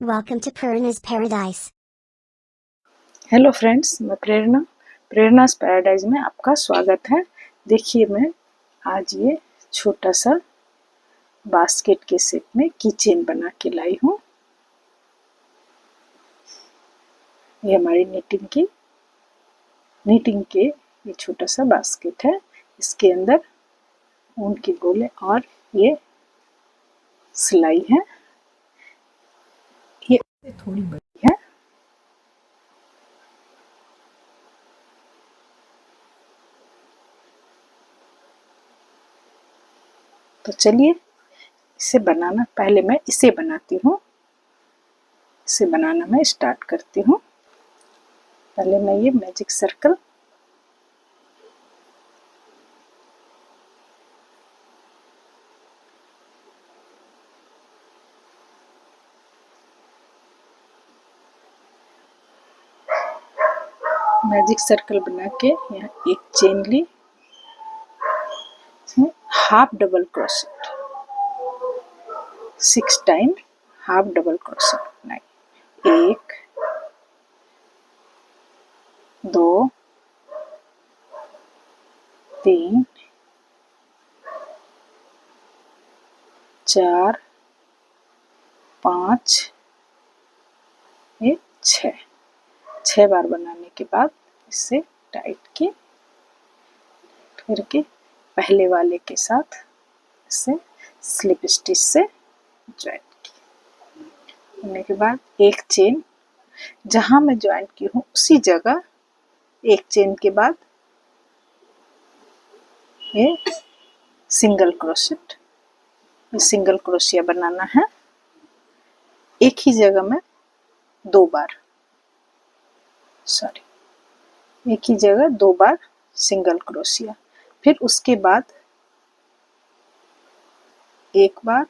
Welcome to Purna's Paradise. Hello friends, मैं प्रेरणास paradise में आपका स्वागत है। देखिए, मैं आज ये छोटा सा बास्केट के शेप में कीचेन बना के लाई हूँ। ये हमारी नीटिंग के ये छोटा सा बास्केट है। इसके अंदर ऊन के गोले और ये सिलाई है। ये थोड़ी बड़ी है। तो चलिए इसे बनाना, पहले मैं इसे बनाती हूँ। इसे बनाना मैं स्टार्ट करती हूँ। पहले मैं ये मैजिक सर्कल बना के यहाँ एक चेन ली, इसमें half double crochet 6 time half double crochet बनाई। 1 2 3 4 5 6 बार बनाने के बाद इसे टाइट करके पहले वाले के साथ इसे स्लिप स्टिच से ज्वाइन करने के बाद एक चेन, जहां मैं ज्वाइन की हूँ उसी जगह एक चेन के बाद ये सिंगल क्रोशिया बनाना है। एक ही जगह में दो बार सिंगल क्रोशिया, फिर उसके बाद एक बार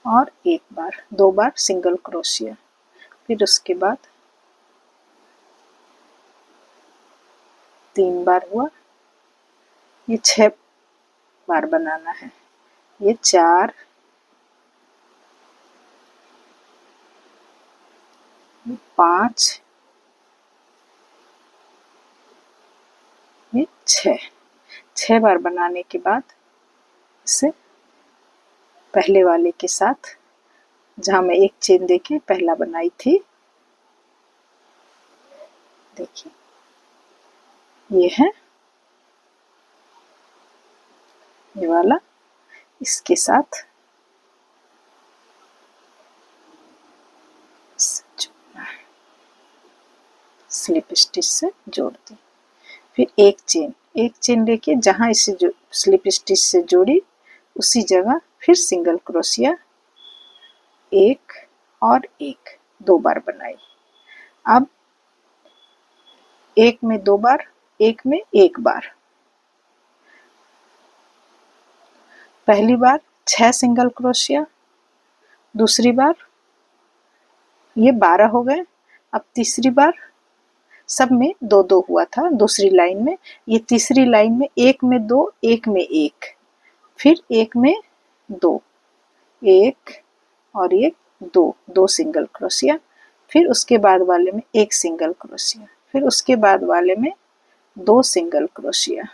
और एक बार, 2 बार सिंगल क्रोशिया, फिर उसके बाद 3 बार हुआ। ये 6 बार बनाना है। ये 4 5 ये 6 बार बनाने के बाद इसे पहले वाले के साथ, जहां मैं एक चेन देके पहला बनाई थी, देखिए ये है ये वाला, इसके साथ स्लिप स्टिच से जोड़ दी। फिर एक चेन लेके जहां इसे जो स्लिप स्टिच से जोड़ी उसी जगह फिर सिंगल क्रोशिया, एक और एक, 2 बार बनाई। अब एक में 2 बार, एक में 1 बार। पहली बार 6 सिंगल क्रोशिया, दूसरी बार ये 12 हो गए। अब तीसरी बार, सब में 2-2 हुआ था दूसरी लाइन में, ये तीसरी लाइन में एक में 2, एक में 1, फिर एक में 2, 1 और ये 2 सिंगल क्रोशिया, फिर उसके बाद वाले में 1 सिंगल क्रोशिया, फिर उसके बाद वाले में 2 सिंगल क्रोशिया,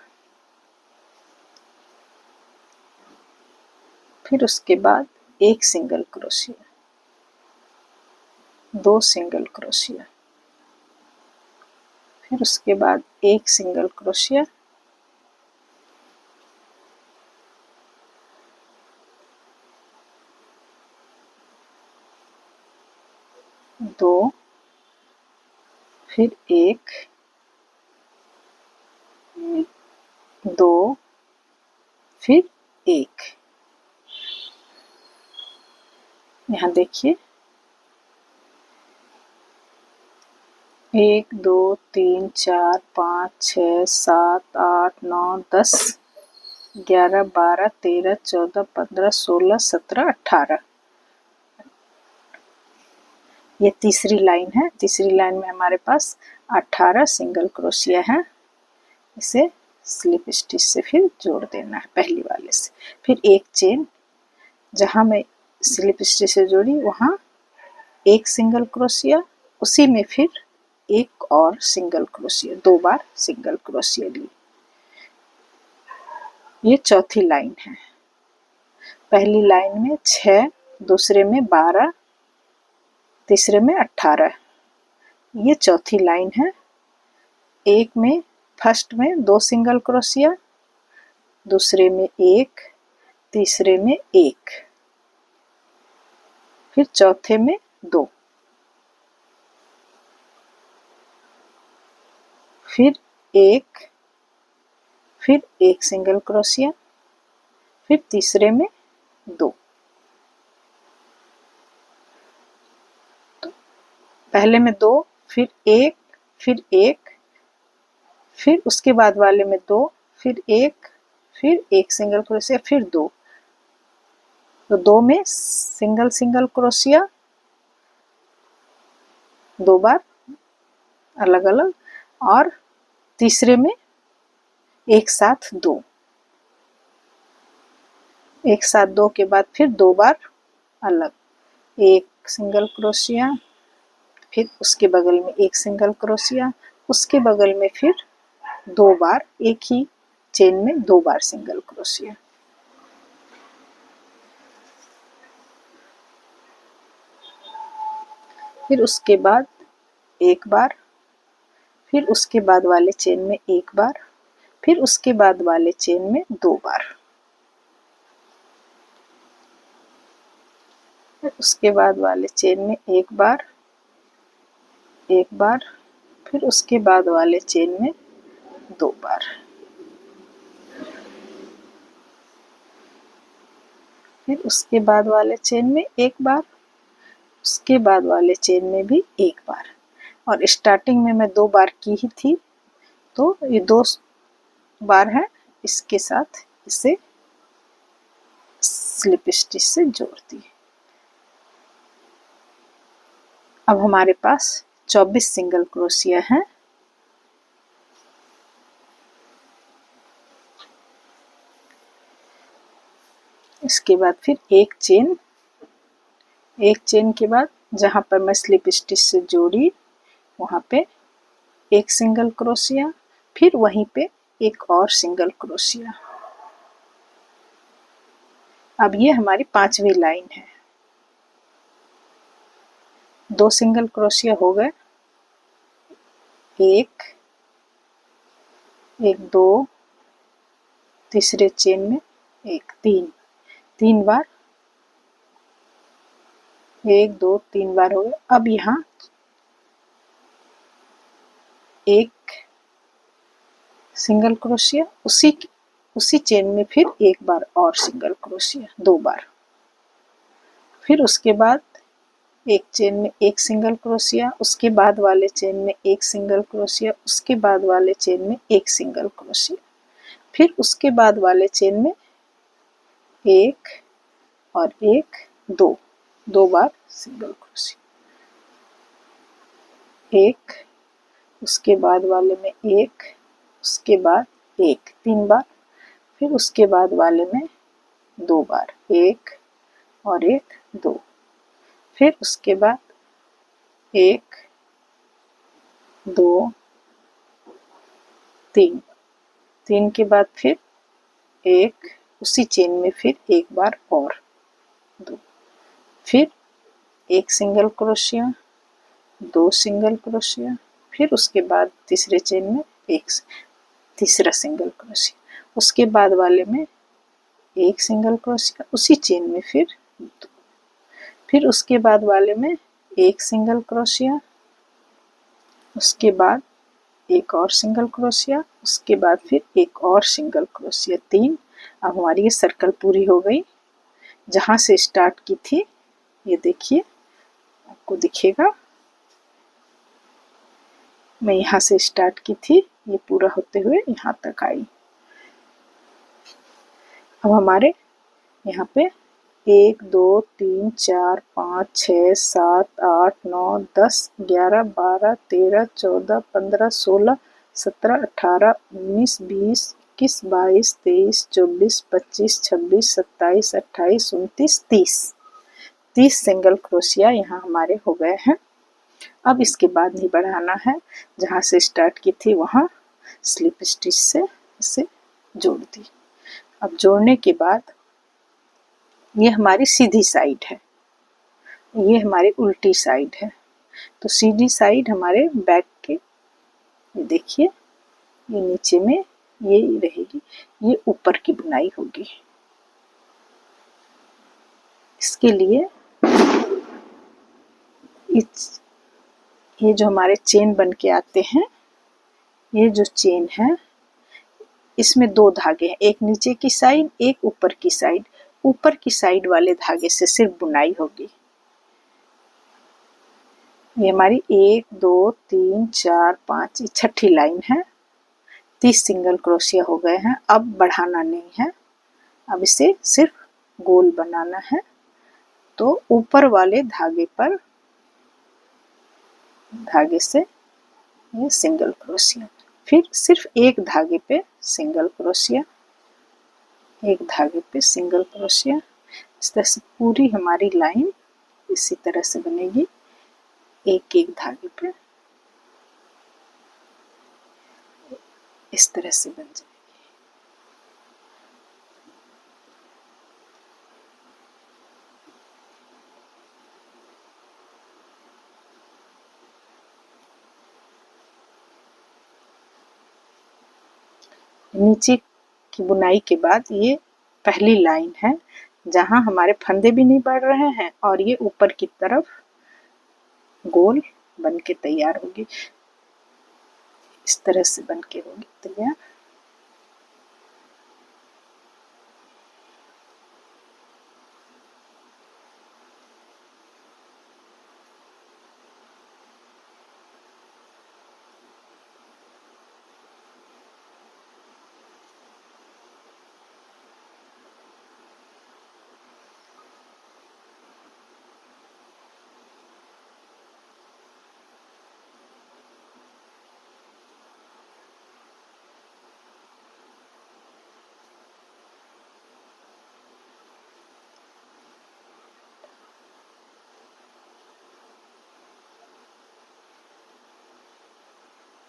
फिर उसके बाद 1 सिंगल क्रोशिया, 2 सिंगल क्रोशिया, फिर उसके बाद 1 सिंगल क्रोशिया, 2, फिर 1 2, फिर 1। यहाँ देखिए 1 2 3 4 5 6 7 8 9 10 11 12 13 14 15 16 17 18। ये तीसरी लाइन है। तीसरी लाइन में हमारे पास 18 सिंगल क्रोशिया है। इसे स्लिप स्टिच से फिर जोड़ देना है पहली वाले से। फिर एक चेन, जहां मैं स्लिप स्टिच से जोड़ी वहां एक सिंगल क्रोशिया, उसी में फिर एक और सिंगल क्रोशिया, 2 बार सिंगल क्रोशिया ली। ये चौथी लाइन है। पहली लाइन में 6, दूसरे में 12, तीसरे में 18। ये चौथी लाइन है। एक में फर्स्ट में 2 सिंगल क्रोशिया, दूसरे में 1, तीसरे में 1, फिर चौथे में 2, फिर 1, फिर 1 सिंगल क्रोशिया, फिर तीसरे में 2। तो पहले में 2, फिर 1, फिर 1, फिर उसके बाद वाले में 2, फिर 1, फिर 1 सिंगल क्रोशिया, फिर 2। तो 2 में सिंगल सिंगल क्रोशिया 2 बार अलग अलग, और तीसरे में एक साथ 2, एक साथ 2 के बाद फिर 2 बार अलग, 1 सिंगल क्रोशिया, फिर उसके बगल में 1 सिंगल क्रोशिया, उसके बगल में फिर 2 बार, एक ही चेन में 2 बार सिंगल क्रोशिया। फिर उसके बाद 1 बार, फिर उसके बाद वाले चेन में 1 बार, फिर उसके बाद वाले चेन में 2 बार, फिर उसके बाद वाले चेन में 1 बार, 1 बार, फिर उसके बाद वाले चेन में 2 बार, फिर उसके बाद वाले चेन में 1 बार, उसके बाद वाले चेन में भी 1 बार। और स्टार्टिंग में मैं 2 बार की ही थी, तो ये 2 बार है, इसके साथ इसे स्लिप स्टिच से जोड़ दी। अब हमारे पास 24 सिंगल क्रोशिया हैं। इसके बाद फिर एक चेन के बाद जहाँ पर मैं स्लिप स्टिच से जोड़ी वहाँ पे एक सिंगल क्रोशिया, फिर वहीं पे एक और सिंगल क्रोशिया। अब ये हमारी 5वीं लाइन है। 2 सिंगल क्रोशिया हो गए, 1, 2, तीसरे चेन में 1, 3 बार, 1, 2, 3 बार हो गए। अब यहाँ एक सिंगल क्रोशिया, उसी चेन में फिर 1 बार और सिंगल क्रोशिया, 2 बार, फिर उसके बाद एक चेन में 1 सिंगल क्रोशिया, उसके बाद वाले चेन में 1 सिंगल क्रोशिया, उसके बाद वाले चेन में 1 सिंगल क्रोशिया, फिर उसके बाद वाले चेन में 1 और 1, 2 बार सिंगल क्रोशिया, 1, उसके बाद वाले में 1, उसके बाद 1, 3 बार, फिर उसके बाद वाले में 2 बार, 1 और 1, 2, फिर उसके बाद 1, 2, 3 के बाद फिर 1, उसी चेन में फिर 1 बार और 2, फिर 1 सिंगल क्रोशिया, 2 सिंगल क्रोशिया, फिर उसके बाद तीसरे चेन में 1 तीसरा सिंगल क्रोशिया, उसके बाद वाले में 1 सिंगल क्रोशिया, उसी चेन में फिर 2, फिर उसके बाद वाले में 1 सिंगल क्रोशिया, उसके बाद एक और सिंगल क्रोशिया, उसके बाद फिर एक और सिंगल क्रोशिया, 3। अब हमारी ये सर्कल पूरी हो गई। जहाँ से स्टार्ट की थी, ये देखिए आपको दिखेगा, मैं यहाँ से स्टार्ट की थी, ये पूरा होते हुए यहाँ तक आई। अब हमारे यहाँ पे 1, 2, 3, 4, 5, 6, 7, 8, 9, 10, 11, 12, 13, 14, 15, 16, 17, 18, 19, 20, 21, 22, 23, 24, 25, 26, 27, 28, 29, 30 30 सिंगल क्रोशिया यहाँ हमारे हो गए हैं। अब इसके बाद नहीं बढ़ाना है, जहाँ से स्टार्ट की थी वहाँ स्लिप स्टिच से इसे जोड़ दी। अब जोड़ने के बाद ये हमारी सीधी साइड है, ये हमारी उल्टी साइड है। तो सीधी साइड हमारे बैक के, ये देखिए ये नीचे में ये रहेगी, ये ऊपर की बुनाई होगी। इसके लिए ये जो हमारे चेन बन के आते हैं, ये जो चेन है इसमें 2 धागे हैं, एक नीचे की साइड एक ऊपर की साइड। ऊपर की साइड वाले धागे से सिर्फ बुनाई होगी। ये हमारी 1 2 3 4 5 छठी लाइन है। 30 सिंगल क्रोशिया हो गए हैं। अब बढ़ाना नहीं है, अब इसे सिर्फ गोल बनाना है। तो ऊपर वाले धागे से ये सिंगल क्रोशिया, फिर सिर्फ एक धागे पे सिंगल क्रोशिया, एक धागे पे सिंगल क्रोशिया। इस तरह से पूरी हमारी लाइन इसी तरह से बनेगी, एक एक धागे पे इस तरह से बन जाएगी। नीचे की बुनाई के बाद ये पहली लाइन है, जहां हमारे फंदे भी नहीं बढ़ रहे हैं और ये ऊपर की तरफ गोल बन के तैयार होगी। इस तरह से बन के होगी तैयार।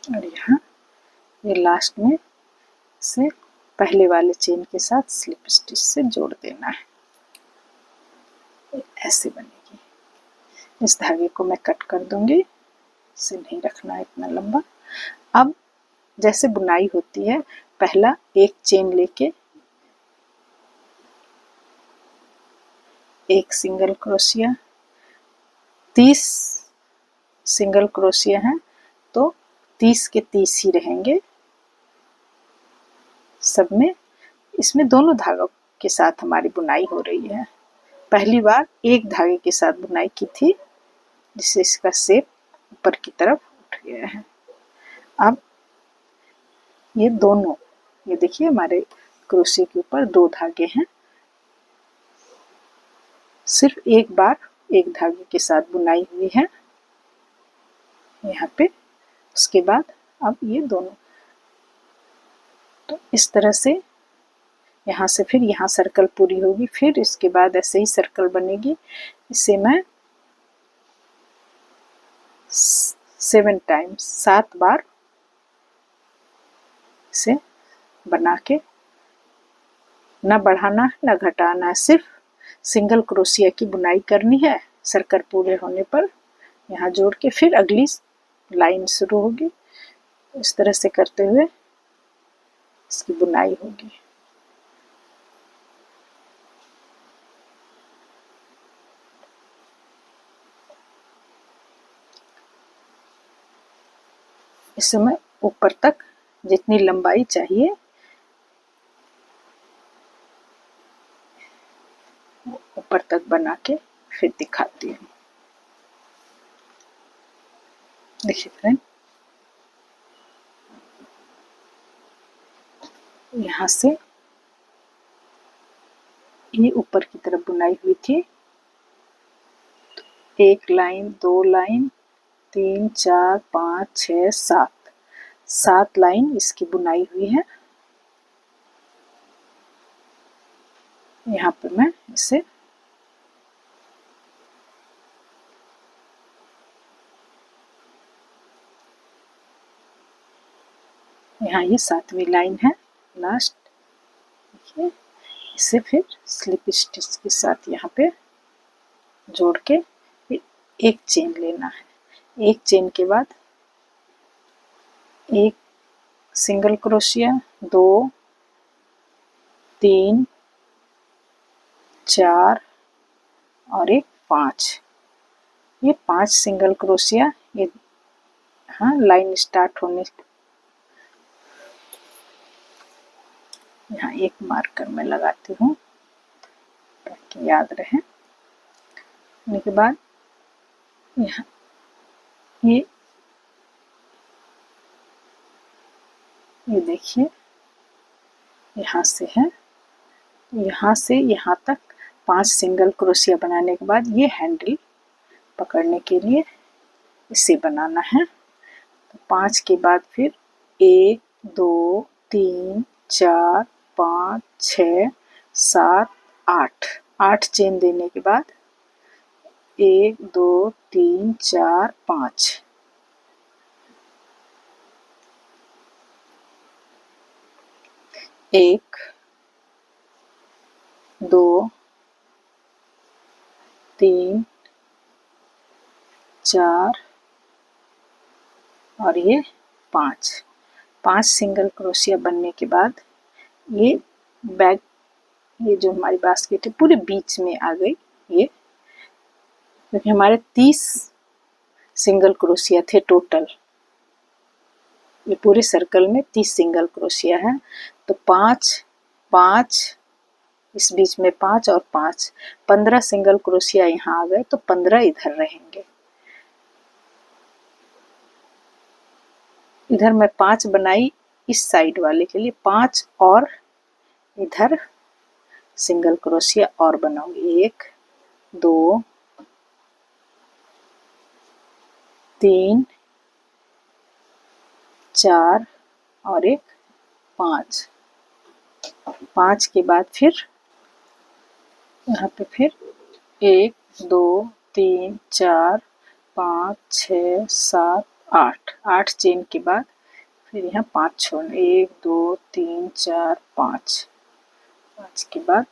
और यहाँ ये लास्ट में से पहले वाले चेन के साथ स्लिप स्टिच से जोड़ देना है। ऐसे बनेगी। इस धागे को मैं कट कर दूंगी, इसे नहीं रखना है इतना लंबा। अब जैसे बुनाई होती है, पहला एक चेन लेके एक सिंगल क्रोशिया, 30 सिंगल क्रोशिया हैं तो 30 के 30 ही रहेंगे सब में। इसमें दोनों धागों के साथ हमारी बुनाई हो रही है। पहली बार एक धागे के साथ बुनाई की थी, जिससे इसका शेप ऊपर की तरफ उठ गया है। अब ये दोनों, ये देखिए हमारे क्रोशिया के ऊपर 2 धागे हैं, सिर्फ एक बार एक धागे के साथ बुनाई हुई है यहाँ पे। उसके बाद अब ये दोनों, तो इस तरह से यहाँ से फिर यहाँ सर्कल पूरी होगी, फिर इसके बाद ऐसे ही सर्कल बनेगी। इसे मैं 7 टाइम्स 7 बार इसे बना के, ना बढ़ाना है ना घटाना है, सिर्फ सिंगल क्रोशिया की बुनाई करनी है। सर्कल पूरे होने पर यहाँ जोड़ के फिर अगली लाइन शुरू होगी। इस तरह से करते हुए इसकी बुनाई होगी। इस समय ऊपर तक जितनी लंबाई चाहिए ऊपर तक बना के फिर दिखाती हूँ। देखिए फ्रेंड, यहाँ से ये ऊपर की तरफ बुनाई हुई थी, तो 1 लाइन 2 लाइन 3 4 5 6 7 लाइन इसकी बुनाई हुई है। यहाँ पर मैं इसे यहाँ ये 7वीं लाइन है लास्ट। देखिए, इसे फिर स्लिप स्टिच के साथ यहाँ पे जोड़ के फिर एक चेन लेना है। एक चेन के बाद एक सिंगल क्रोशिया, 2 3 4 और एक 5। ये 5 सिंगल क्रोशिया, ये हाँ लाइन स्टार्ट होने, यहाँ एक मार्कर मैं लगाती हूँ ताकि याद रहे। होने के बाद यहाँ ये देखिए, यहाँ से है, यहाँ से यहाँ तक 5 सिंगल क्रोशिया बनाने के बाद ये हैंडल पकड़ने के लिए इसे बनाना है। तो 5 के बाद फिर 1 2 3 4 5 6 7 8, 8 चेन देने के बाद 1 2 3 4 5, 1 2 3 4 और ये 5 सिंगल क्रोशिया बनने के बाद ये बैग, ये जो हमारी बास्केट है पूरे बीच में आ गई ये, क्योंकि हमारे 30 सिंगल क्रोशिया थे टोटल। ये पूरे सर्कल में 30 सिंगल क्रोशिया है। तो 5 5 इस बीच में 5 और 5, 15 सिंगल क्रोशिया यहाँ आ गए, तो 15 इधर रहेंगे। इधर मैं 5 बनाई इस साइड वाले के लिए, 5 और इधर सिंगल क्रोशिया और बनाऊंगी। 1 2 3 4 और एक 5। 5 के बाद फिर यहाँ पे फिर 1 2 3 4 5 6 7 8, 8 चेन के बाद फिर यहाँ 5 छोड़ना, 1 2 3 4 5, 5 के बाद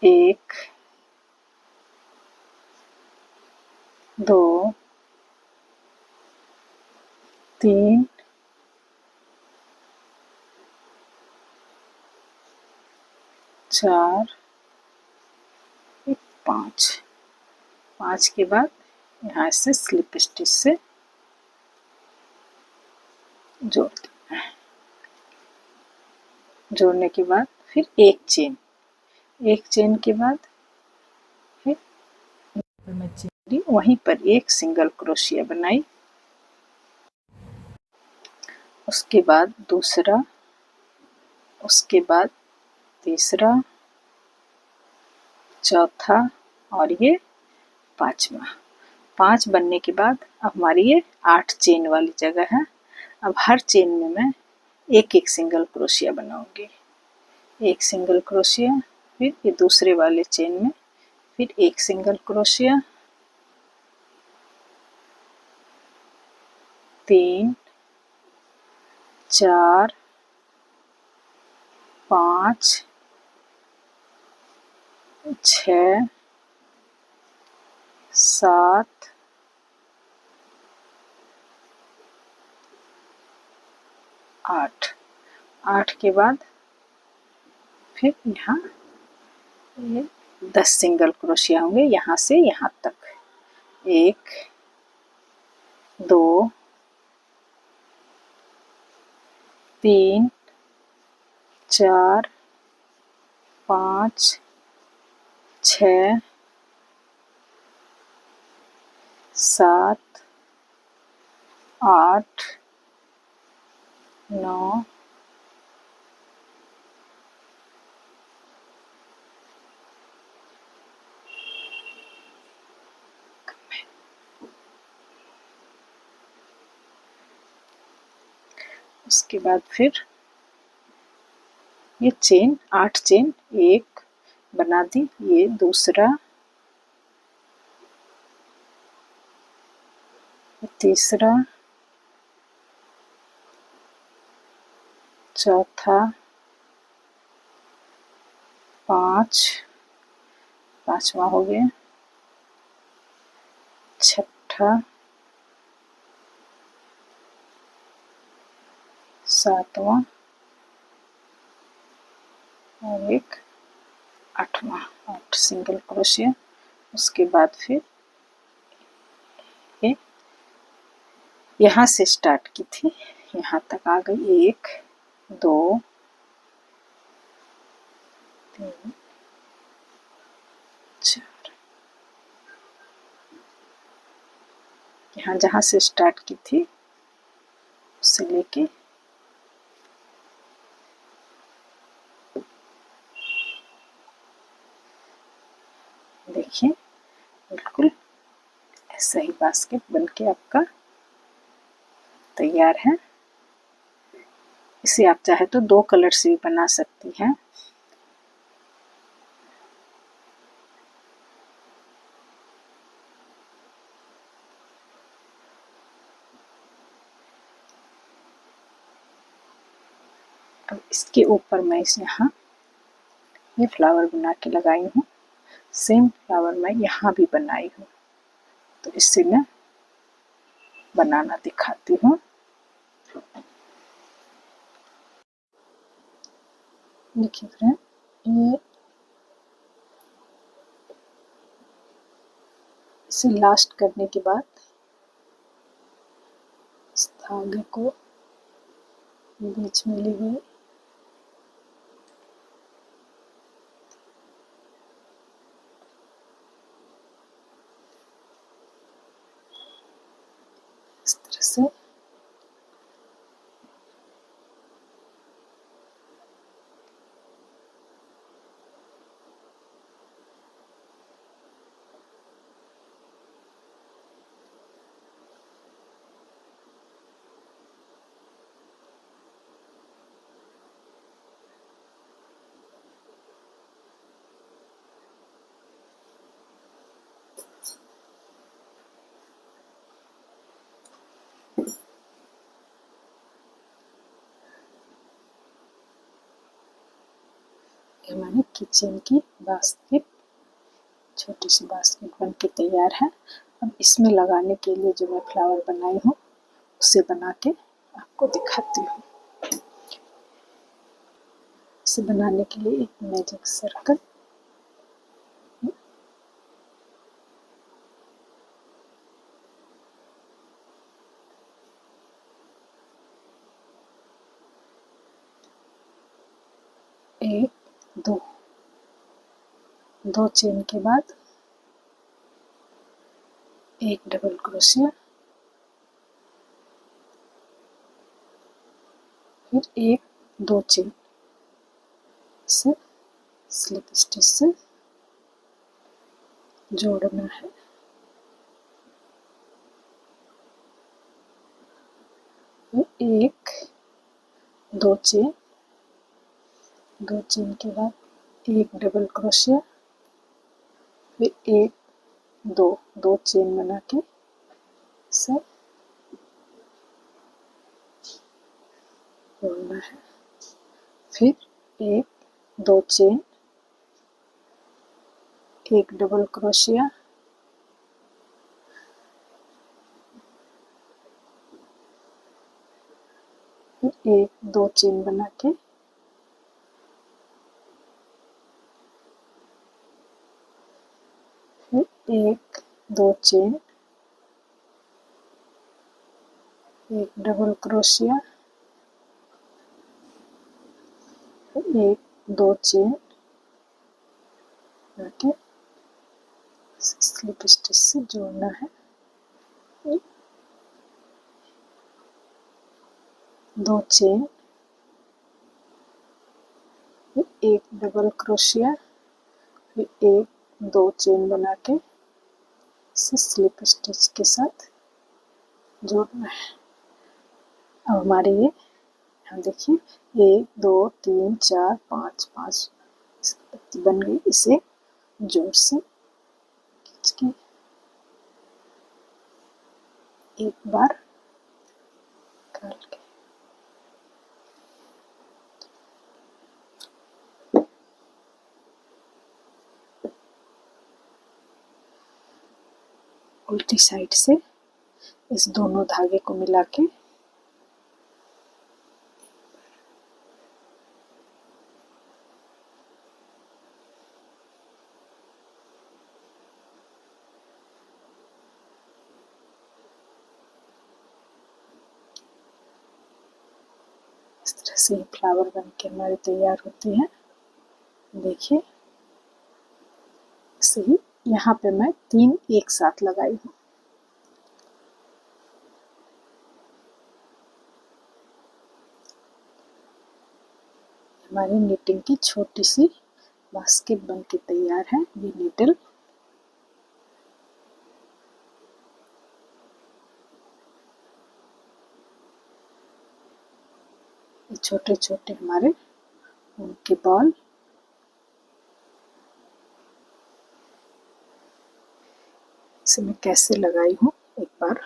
1 2 3 4 5, 5 के बाद यहाँ से स्लिप स्टिच से जोड़ देना है। जोड़ने के बाद फिर एक चेन, एक चेन के बाद फिर मैं चेन वहीं पर एक सिंगल क्रोशिया बनाई, उसके बाद दूसरा, उसके बाद तीसरा, चौथा और ये 5वां। 5 बनने के बाद अब हमारी ये 8 चेन वाली जगह है। अब हर चेन में मैं एक एक सिंगल क्रोशिया बनाऊंगी। एक सिंगल क्रोशिया, फिर ये दूसरे वाले चेन में फिर एक सिंगल क्रोशिया, 3 4 5 6 7 8, 8 के बाद फिर यहाँ ये 10 सिंगल क्रोशिया होंगे यहाँ से यहाँ तक। 1 2 3 4 5 6 7 8 9 उसके बाद फिर ये चेन 8 चेन एक बना दी, ये दूसरा, तीसरा, चौथा 5, पांचवा हो गया, छठा, सातवां और एक आठवां, 8 सिंगल क्रोशिया। उसके बाद फिर ये यहाँ से स्टार्ट की थी, यहाँ तक आ गई, 1 2 3 4। यहाँ जहाँ से स्टार्ट की थी उससे लेके देखिए बिल्कुल ऐसा ही बास्केट बनके आपका तैयार है। इसे आप चाहे तो 2 कलर से भी बना सकती हैं। अब इसके ऊपर मैं यहाँ ये फ्लावर बना के लगाई हूँ। सेम फ्लावर मैं यहाँ भी बनाई हूँ, तो इससे मैं बनाना दिखाती हूँ। देखिए फ्रेंड, ये इसे लास्ट करने के बाद इस धागे को बीच में ली हुई इस तरह से हमारी किचन की बास्केट, छोटी सी बास्केट बन के तैयार है। अब इसमें लगाने के लिए जो मैं फ्लावर बनाई हूँ उसे बना के आपको दिखाती हूँ। इसे बनाने के लिए एक मैजिक सर्कल, एक दो चेन के बाद एक डबल क्रोशिया, फिर एक 2 चेन से स्लिप स्टिच से जोड़ना है। फिर एक 2 चेन, 2 चेन के बाद एक डबल क्रोशिया, फिर एक 2 चेन बना के से जोड़ना है। फिर एक 2 चेन, एक डबल क्रोशिया, फिर एक 2 चेन बना के फिर एक 2 चेन, एक डबल क्रोशिया, फिर एक 2 चेन बना के स्लिप स्टिच से जोड़ना है। 2 चेन, फिर एक डबल क्रोशिया, फिर एक 2 चेन बना के इसे स्लिप स्टिच के साथ जोड़ना है। अब हमारे ये यहाँ देखिए 1 2 3 4 5 5 इसकी पत्ती बन गई। इसे जोर से खींच के एक बार निकाल के उल्टी साइड से इस दोनों धागे को मिला के इस तरह से फ्लावर बन के हमारे तैयार होते हैं। देखिए सही, यहाँ पे मैं 3 एक साथ लगाई हूँ। हमारी निटिंग की छोटी सी बास्केट बन के तैयार है। ये नीडल छोटे छोटे हमारे उनके बॉल इसे मैं कैसे लगाई हूँ एक बार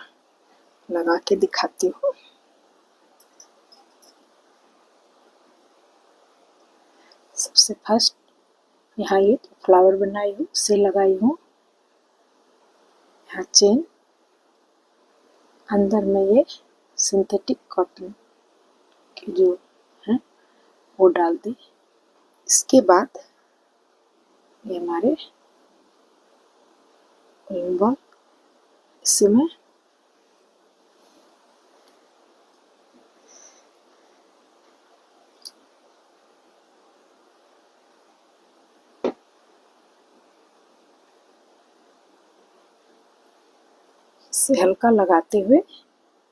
लगा के दिखाती हूँ। सबसे फर्स्ट यहाँ ये फ्लावर बनाई हूँ, से लगाई हूँ यहाँ चेन, अंदर में ये सिंथेटिक कॉटन की जो है वो डाल दी। इसके बाद ये हमारे बॉल, इसे मैं इसे हल्का लगाते हुए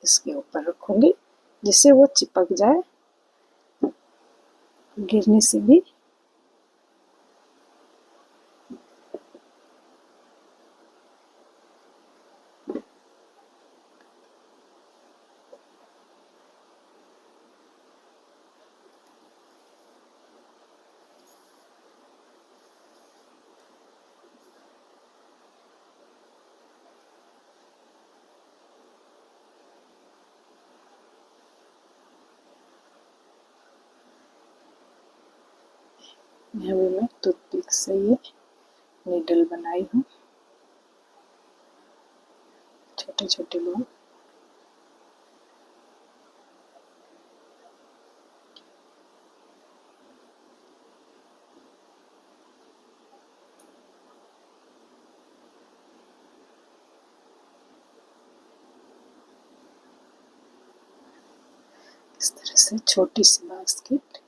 इसके ऊपर रखूंगी जिससे वो चिपक जाए, गिरने से भी यहाँ भी मैं टूथपिक से ये नीडल बनाई हूँ, छोटे छोटे बॉल। इस तरह से छोटी सी बास्केट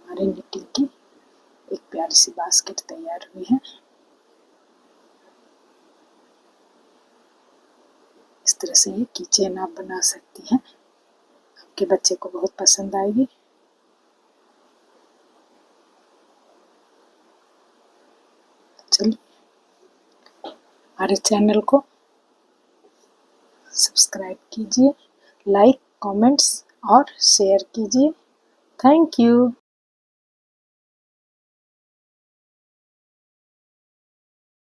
हमारी निटिंग की एक प्यारी सी बास्केट तैयार हुई है। इस तरह से ये कीचेन आप बना सकती हैं, आपके बच्चे को बहुत पसंद आएगी। चलिए हमारे चैनल को सब्सक्राइब कीजिए, लाइक, कमेंट्स और शेयर कीजिए। Thank you.